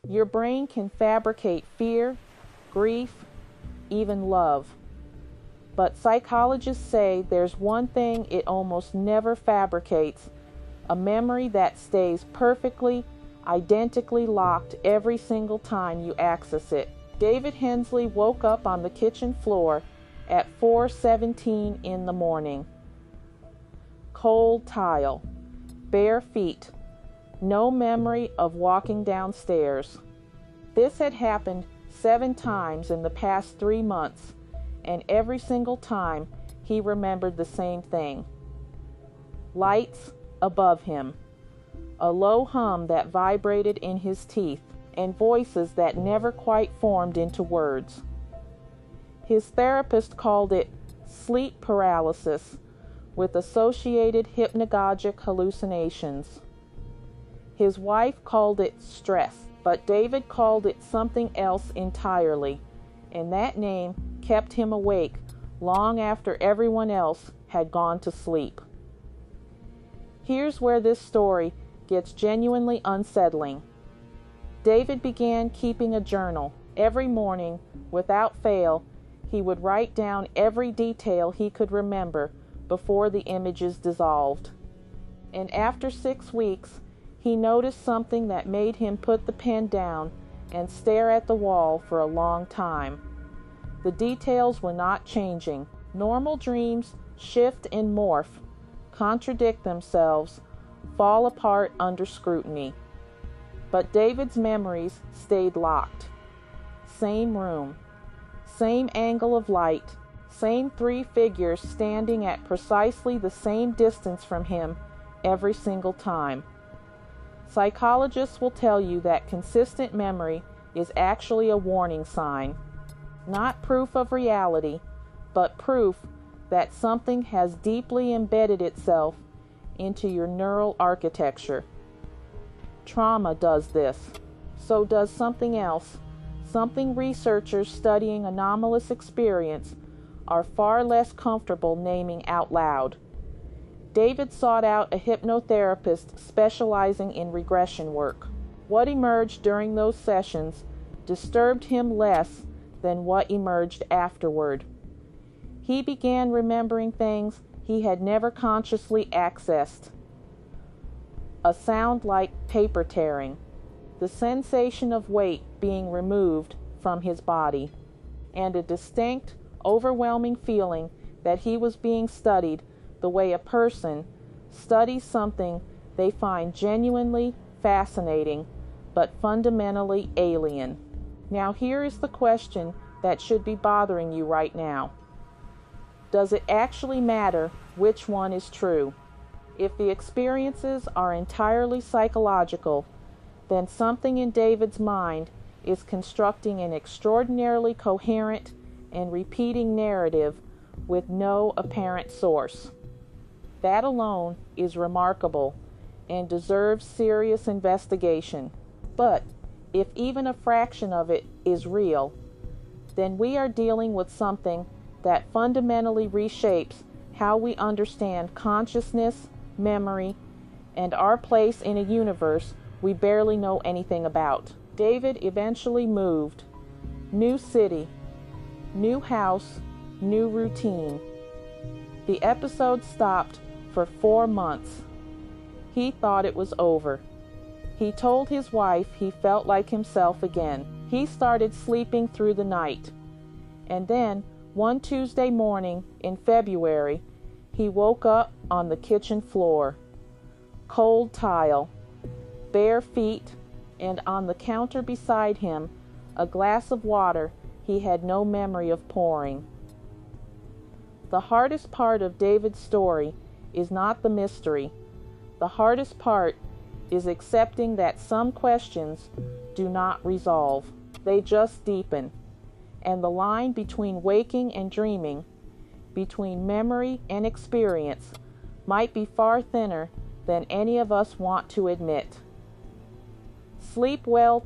Your brain can fabricate fear, grief, even love. But psychologists say there's one thing it almost never fabricates: a memory that stays perfectly, identically locked every single time you access it. David Hensley woke up on the kitchen floor at 4:17 in the morning. Cold tile, bare feet, no memory of walking downstairs. This had happened 7 times in the past 3 months, and every single time he remembered the same thing. Lights above him, a low hum that vibrated in his teeth, and voices that never quite formed into words. His therapist called it sleep paralysis with associated hypnagogic hallucinations. His wife called it stress, but David called it something else entirely, and that name kept him awake long after everyone else had gone to sleep. Here's where this story gets genuinely unsettling. David began keeping a journal. Every morning, without fail, he would write down every detail he could remember before the images dissolved. And after 6 weeks, he noticed something that made him put the pen down and stare at the wall for a long time. The details were not changing. Normal dreams shift and morph, contradict themselves, fall apart under scrutiny. But David's memories stayed locked. Same room, same angle of light, same 3 figures standing at precisely the same distance from him every single time. Psychologists will tell you that consistent memory is actually a warning sign, not proof of reality, but proof that something has deeply embedded itself into your neural architecture. Trauma does this. So does something else, something researchers studying anomalous experience are far less comfortable naming out loud. David sought out a hypnotherapist specializing in regression work. What emerged during those sessions disturbed him less than what emerged afterward. He began remembering things he had never consciously accessed. A sound like paper tearing, the sensation of weight being removed from his body, and a distinct, overwhelming feeling that he was being studied the way a person studies something they find genuinely fascinating but fundamentally alien. Now here is the question that should be bothering you right now. Does it actually matter which one is true? If the experiences are entirely psychological, then something in David's mind is constructing an extraordinarily coherent and repeating narrative with no apparent source. That alone is remarkable and deserves serious investigation. But if even a fraction of it is real, then we are dealing with something that fundamentally reshapes how we understand consciousness, memory, and our place in a universe we barely know anything about. David eventually moved. New city, new house, new routine. The episode stopped for 4 months. He thought it was over. He told his wife he felt like himself again. He started sleeping through the night. And then, one Tuesday morning in February, he woke up on the kitchen floor. Cold tile, bare feet, and on the counter beside him, a glass of water he had no memory of pouring. The hardest part of David's story is not the mystery. The hardest part is accepting that some questions do not resolve. They just deepen. And the line between waking and dreaming, between memory and experience, might be far thinner than any of us want to admit. Sleep well